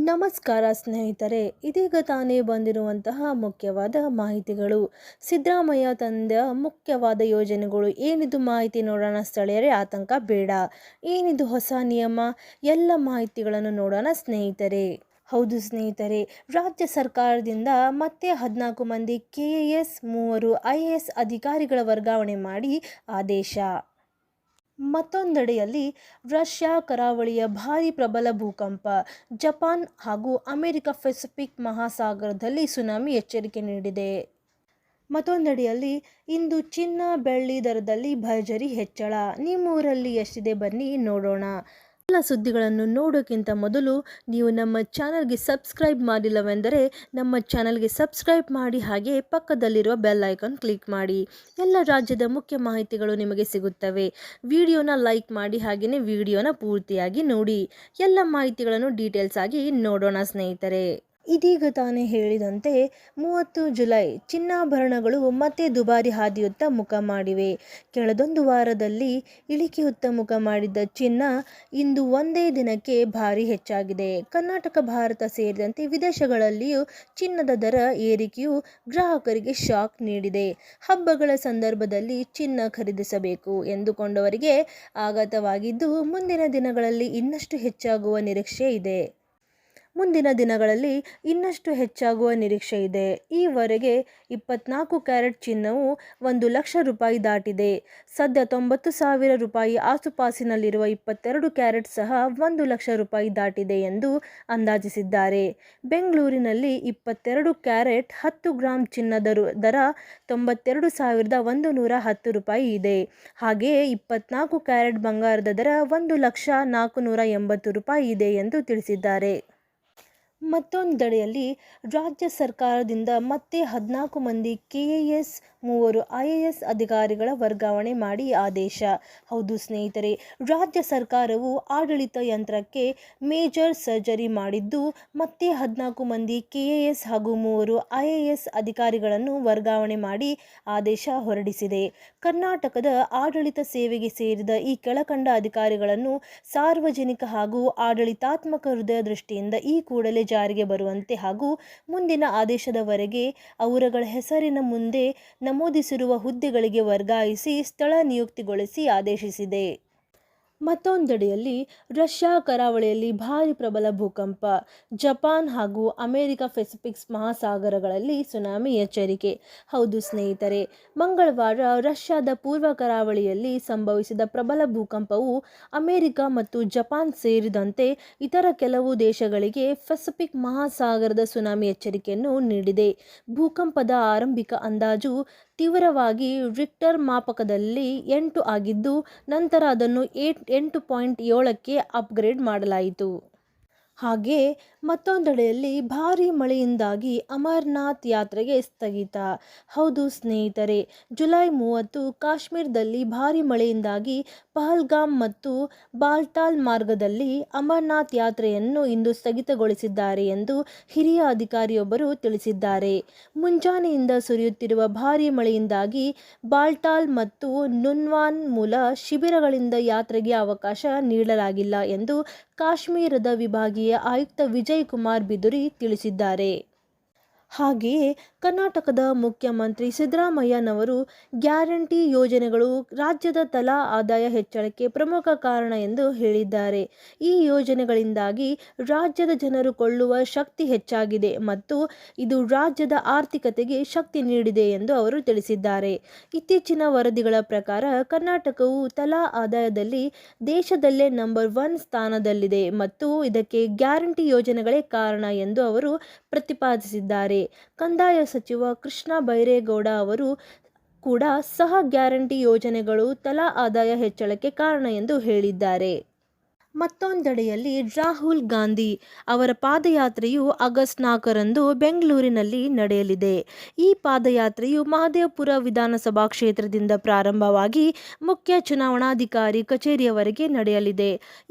ನಮಸ್ಕಾರ ಸ್ನೇಹಿತರೆ, ಇದೀಗ ತಾನೇ ಬಂದಿರುವಂತಹ ಮುಖ್ಯವಾದ ಮಾಹಿತಿಗಳು. ಸಿದ್ದರಾಮಯ್ಯ ತಂದ ಮುಖ್ಯವಾದ ಯೋಜನೆಗಳು ಏನಿದು ಮಾಹಿತಿ ನೋಡೋಣ. ಸ್ಥಳೀಯರೇ ಆತಂಕ ಬೇಡ, ಏನಿದು ಹೊಸ ನಿಯಮ, ಎಲ್ಲ ಮಾಹಿತಿಗಳನ್ನು ನೋಡೋಣ ಸ್ನೇಹಿತರೆ. ಹೌದು ಸ್ನೇಹಿತರೆ, ರಾಜ್ಯ ಸರ್ಕಾರದಿಂದ ಮತ್ತೆ 14 ಮಂದಿ KAS, 3 IAS ಅಧಿಕಾರಿಗಳ ವರ್ಗಾವಣೆ ಮಾಡಿ ಆದೇಶ. ಮತ್ತೊಂದೆಡೆಯಲ್ಲಿ ರಷ್ಯಾ ಕರಾವಳಿಯ ಭಾರೀ ಪ್ರಬಲ ಭೂಕಂಪ, ಜಪಾನ್ ಹಾಗೂ ಅಮೆರಿಕ ಪೆಸಿಫಿಕ್ ಮಹಾಸಾಗರದಲ್ಲಿ ಸುನಾಮಿ ಎಚ್ಚರಿಕೆ ನೀಡಿದೆ. ಮತ್ತೊಂದೆಡೆಯಲ್ಲಿ ಇಂದು ಚಿನ್ನ ಬೆಳ್ಳಿ ದರದಲ್ಲಿ ಭರ್ಜರಿ ಹೆಚ್ಚಳ. ನಿಮ್ಮೂರಲ್ಲಿ ಎಷ್ಟಿದೆ ಬನ್ನಿ ನೋಡೋಣ. ಎಲ್ಲ ಸುದ್ದಿಗಳನ್ನು ನೋಡೋಕ್ಕಿಂತ ಮೊದಲು ನೀವು ನಮ್ಮ ಚಾನಲ್ಗೆ ಸಬ್ಸ್ಕ್ರೈಬ್ ಮಾಡಿಲ್ಲವೆಂದರೆ ನಮ್ಮ ಚಾನಲ್ಗೆ ಸಬ್ಸ್ಕ್ರೈಬ್ ಮಾಡಿ, ಹಾಗೆ ಪಕ್ಕದಲ್ಲಿರುವ ಬೆಲ್ ಐಕಾನ್ ಕ್ಲಿಕ್ ಮಾಡಿ. ಎಲ್ಲ ರಾಜ್ಯದ ಮುಖ್ಯ ಮಾಹಿತಿಗಳು ನಿಮಗೆ ಸಿಗುತ್ತವೆ. ವಿಡಿಯೋನ ಲೈಕ್ ಮಾಡಿ, ಹಾಗೆಯೇ ವಿಡಿಯೋನ ಪೂರ್ತಿಯಾಗಿ ನೋಡಿ. ಎಲ್ಲ ಮಾಹಿತಿಗಳನ್ನು ಡೀಟೇಲ್ಸ್ ಆಗಿ ನೋಡೋಣ ಸ್ನೇಹಿತರೆ. ಇದೀಗ ತಾನೇ ಹೇಳಿದಂತೆ 30 ಜುಲೈ ಚಿನ್ನಾಭರಣಗಳು ಮತ್ತೆ ದುಬಾರಿ ಹಾದಿಯುತ್ತ ಮುಖ ಮಾಡಿವೆ. ಕಳೆದೊಂದು ವಾರದಲ್ಲಿ ಇಳಿಕೆಯುತ್ತ ಮುಖ ಮಾಡಿದ್ದ ಚಿನ್ನ ಇಂದು ಒಂದೇ ದಿನಕ್ಕೆ ಭಾರಿ ಹೆಚ್ಚಾಗಿದೆ. ಕರ್ನಾಟಕ, ಭಾರತ ಸೇರಿದಂತೆ ವಿದೇಶಗಳಲ್ಲಿಯೂ ಚಿನ್ನದ ದರ ಏರಿಕೆಯು ಗ್ರಾಹಕರಿಗೆ ಶಾಕ್ ನೀಡಿದೆ. ಹಬ್ಬಗಳ ಸಂದರ್ಭದಲ್ಲಿ ಚಿನ್ನ ಖರೀದಿಸಬೇಕು ಎಂದುಕೊಂಡವರಿಗೆ ಆಘಾತವಾಗಿದ್ದು, ಮುಂದಿನ ದಿನಗಳಲ್ಲಿ ಇನ್ನಷ್ಟು ಹೆಚ್ಚಾಗುವ ನಿರೀಕ್ಷೆ ಇದೆ. ಈವರೆಗೆ 24 ಕ್ಯಾರೆಟ್ ಚಿನ್ನವು 1 ಲಕ್ಷ ರೂಪಾಯಿ ದಾಟಿದೆ. ಸದ್ಯ 90,000 ರೂಪಾಯಿ ಆಸುಪಾಸಿನಲ್ಲಿರುವ 22 ಕ್ಯಾರೆಟ್ ಸಹ 1 ಲಕ್ಷ ರೂಪಾಯಿ ದಾಟಿದೆ ಎಂದು ಅಂದಾಜಿಸಿದ್ದಾರೆ. ಬೆಂಗಳೂರಿನಲ್ಲಿ 22 ಕ್ಯಾರೆಟ್ 10 ಗ್ರಾಂ ಚಿನ್ನದ ದರ 92,110 ರೂಪಾಯಿ ಇದೆ. ಹಾಗೆಯೇ 24 ಕ್ಯಾರೆಟ್ ಬಂಗಾರದ ದರ 1,480,000 ರೂಪಾಯಿ ಇದೆ ಎಂದು ತಿಳಿಸಿದ್ದಾರೆ. ಮತ್ತೊಂದೆಡೆಯಲ್ಲಿ ರಾಜ್ಯ ಸರ್ಕಾರದಿಂದ ಮತ್ತೆ 14 ಮಂದಿ KAS, 3 IAS ಅಧಿಕಾರಿಗಳ ವರ್ಗಾವಣೆ ಮಾಡಿ ಆದೇಶ. ಹೌದು ಸ್ನೇಹಿತರೆ, ರಾಜ್ಯ ಸರ್ಕಾರವು ಆಡಳಿತ ಯಂತ್ರಕ್ಕೆ ಮೇಜರ್ ಸರ್ಜರಿ ಮಾಡಿದ್ದು, ಮತ್ತೆ 14 ಮಂದಿ KAS ಹಾಗೂ 3 IAS ಅಧಿಕಾರಿಗಳನ್ನು ವರ್ಗಾವಣೆ ಮಾಡಿ ಆದೇಶ ಹೊರಡಿಸಿದೆ. ಕರ್ನಾಟಕದ ಆಡಳಿತ ಸೇವೆಗೆ ಸೇರಿದ ಈ ಕೆಳಕಂಡ ಅಧಿಕಾರಿಗಳನ್ನು ಸಾರ್ವಜನಿಕ ಹಾಗೂ ಆಡಳಿತಾತ್ಮಕ ಹಿತದೃಷ್ಟಿಯಿಂದ ಈ ಕೂಡಲೇ ಜಾರಿಗೆ ಬರುವಂತೆ ಹಾಗೂ ಮುಂದಿನ ಆದೇಶದವರೆಗೆ ಅವರುಗಳ ಹೆಸರಿನ ಮುಂದೆ ನಮೂದಿಸಿರುವ ಹುದ್ದೆಗಳಿಗೆ ವರ್ಗಾಯಿಸಿ ಸ್ಥಳ ನಿಯುಕ್ತಿಗೊಳಿಸಿ ಆದೇಶಿಸಿದೆ. ಮತ್ತೊಂದೆಡೆಯಲ್ಲಿ ರಷ್ಯಾ ಕರಾವಳಿಯಲ್ಲಿ ಭಾರೀ ಪ್ರಬಲ ಭೂಕಂಪ, ಜಪಾನ್ ಹಾಗೂ ಅಮೆರಿಕ ಪೆಸಿಫಿಕ್ ಮಹಾಸಾಗರಗಳಲ್ಲಿ ಸುನಾಮಿ ಎಚ್ಚರಿಕೆ. ಹೌದು ಸ್ನೇಹಿತರೆ, ಮಂಗಳವಾರ ರಷ್ಯಾದ ಪೂರ್ವ ಕರಾವಳಿಯಲ್ಲಿ ಸಂಭವಿಸಿದ ಪ್ರಬಲ ಭೂಕಂಪವು ಅಮೆರಿಕ ಮತ್ತು ಜಪಾನ್ ಸೇರಿದಂತೆ ಇತರ ಕೆಲವು ದೇಶಗಳಿಗೆ ಪೆಸಿಫಿಕ್ ಮಹಾಸಾಗರದ ಸುನಾಮಿ ಎಚ್ಚರಿಕೆಯನ್ನು ನೀಡಿದೆ. ಭೂಕಂಪದ ಆರಂಭಿಕ ಅಂದಾಜು ತೀವ್ರವಾಗಿ ರಿಕ್ಟರ್ ಮಾಪಕದಲ್ಲಿ 8 ಆಗಿದ್ದು, ನಂತರ ಅದನ್ನು 8.7ಕ್ಕೆ ಅಪ್ಗ್ರೇಡ್ ಮಾಡಲಾಯಿತು. ಹಾಗೆಯೇ ಮತ್ತೊಂದೆಡೆಯಲ್ಲಿ ಭಾರೀ ಮಳೆಯಿಂದಾಗಿ ಅಮರನಾಥ್ ಯಾತ್ರೆಗೆ ಸ್ಥಗಿತ. ಹೌದು ಸ್ನೇಹಿತರೆ, ಜುಲೈ 30 ಕಾಶ್ಮೀರದಲ್ಲಿ ಭಾರೀ ಮಳೆಯಿಂದಾಗಿ ಪಹಲ್ಗಾಮ್ ಮತ್ತು ಬಾಲ್ತಾಲ್ ಮಾರ್ಗದಲ್ಲಿ ಅಮರನಾಥ್ ಯಾತ್ರೆಯನ್ನು ಇಂದು ಸ್ಥಗಿತಗೊಳಿಸಿದ್ದಾರೆ ಎಂದು ಹಿರಿಯ ಅಧಿಕಾರಿಯೊಬ್ಬರು ತಿಳಿಸಿದ್ದಾರೆ. ಮುಂಜಾನೆಯಿಂದ ಸುರಿಯುತ್ತಿರುವ ಭಾರೀ ಮಳೆಯಿಂದಾಗಿ ಬಾಲ್ಟಾಲ್ ಮತ್ತು ನುನ್ವಾನ್ ಮೂಲ ಶಿಬಿರಗಳಿಂದ ಯಾತ್ರೆಗೆ ಅವಕಾಶ ನೀಡಲಾಗಿಲ್ಲ ಎಂದು ಕಾಶ್ಮೀರದ ವಿಭಾಗೀಯ ಆಯುಕ್ತ ವಿಜಯ್ ಕುಮಾರ್ ಬಿದುರಿ ತಿಳಿಸಿದ್ದಾರೆ. ಹಾಗೆಯೇ ಕರ್ನಾಟಕದ ಮುಖ್ಯಮಂತ್ರಿ ಸಿದ್ದರಾಮಯ್ಯನವರು ಗ್ಯಾರಂಟಿ ಯೋಜನೆಗಳು ರಾಜ್ಯದ ತಲಾ ಆದಾಯ ಹೆಚ್ಚಳಕ್ಕೆ ಪ್ರಮುಖ ಕಾರಣ ಎಂದು ಹೇಳಿದ್ದಾರೆ. ಈ ಯೋಜನೆಗಳಿಂದಾಗಿ ರಾಜ್ಯದ ಜನರು ಕೊಳ್ಳುವ ಶಕ್ತಿ ಹೆಚ್ಚಾಗಿದೆ ಮತ್ತು ಇದು ರಾಜ್ಯದ ಆರ್ಥಿಕತೆಗೆ ಶಕ್ತಿ ನೀಡಿದೆ ಎಂದು ಅವರು ತಿಳಿಸಿದ್ದಾರೆ. ಇತ್ತೀಚಿನ ವರದಿಗಳ ಪ್ರಕಾರ ಕರ್ನಾಟಕವು ತಲಾ ಆದಾಯದಲ್ಲಿ ದೇಶದಲ್ಲೇ ನಂಬರ್ 1 ಸ್ಥಾನದಲ್ಲಿದೆ ಮತ್ತು ಇದಕ್ಕೆ ಗ್ಯಾರಂಟಿ ಯೋಜನೆಗಳೇ ಕಾರಣ ಎಂದು ಅವರು ಪ್ರತಿಪಾದಿಸಿದ್ದಾರೆ. ಕಂದಾಯ ಸಚಿವ ಕೃಷ್ಣ ಬೈರೇಗೌಡ ಅವರು ಕೂಡ ಸಹ ಗ್ಯಾರಂಟಿ ಯೋಜನೆಗಳು ತಲಾ ಆದಾಯ ಹೆಚ್ಚಳಕ್ಕೆ ಕಾರಣ ಎಂದು ಹೇಳಿದ್ದಾರೆ. ಮತ್ತೊಂದೆಡೆಯಲ್ಲಿ ರಾಹುಲ್ ಗಾಂಧಿ ಅವರ ಪಾದಯಾತ್ರೆಯು ಆಗಸ್ಟ್ 4ರಂದು ಬೆಂಗಳೂರಿನಲ್ಲಿ ನಡೆಯಲಿದೆ. ಈ ಪಾದಯಾತ್ರೆಯು ಮಹದೇವಪುರ ವಿಧಾನಸಭಾ ಕ್ಷೇತ್ರದಿಂದ ಪ್ರಾರಂಭವಾಗಿ ಮುಖ್ಯ ಚುನಾವಣಾಧಿಕಾರಿ ಕಚೇರಿಯವರೆಗೆ ನಡೆಯಲಿದೆ.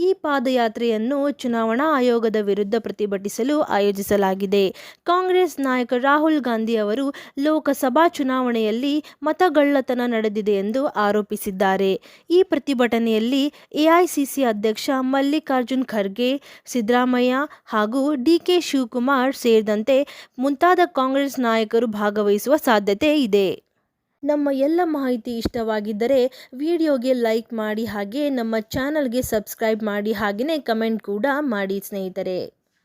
ಈ ಪಾದಯಾತ್ರೆಯನ್ನು ಚುನಾವಣಾ ಆಯೋಗದ ವಿರುದ್ಧ ಪ್ರತಿಭಟಿಸಲು ಆಯೋಜಿಸಲಾಗಿದೆ. ಕಾಂಗ್ರೆಸ್ ನಾಯಕ ರಾಹುಲ್ ಗಾಂಧಿ ಅವರು ಲೋಕಸಭಾ ಚುನಾವಣೆಯಲ್ಲಿ ಮತಗಳ್ಳತನ ನಡೆದಿದೆ ಎಂದು ಆರೋಪಿಸಿದ್ದಾರೆ. ಈ ಪ್ರತಿಭಟನೆಯಲ್ಲಿ AICC ಅಧ್ಯಕ್ಷ ಮಲ್ಲಿಕಾರ್ಜುನ್ ಖರ್ಗೆ, ಸಿದ್ದರಾಮಯ್ಯ ಹಾಗೂ ಡಿ.ಕೆ. ಶಿವಕುಮಾರ್ ಸೇರಿದಂತೆ ಮುಂತಾದ ಕಾಂಗ್ರೆಸ್ ನಾಯಕರು ಭಾಗವಹಿಸುವ ಸಾಧ್ಯತೆ ಇದೆ. ನಮ್ಮ ಎಲ್ಲ ಮಾಹಿತಿ ಇಷ್ಟವಾಗಿದ್ದರೆ ವಿಡಿಯೋಗೆ ಲೈಕ್ ಮಾಡಿ, ಹಾಗೆ ನಮ್ಮ ಚಾನಲ್ಗೆ ಸಬ್ಸ್ಕ್ರೈಬ್ ಮಾಡಿ, ಹಾಗೆಯೇ ಕಮೆಂಟ್ ಕೂಡ ಮಾಡಿ ಸ್ನೇಹಿತರೆ.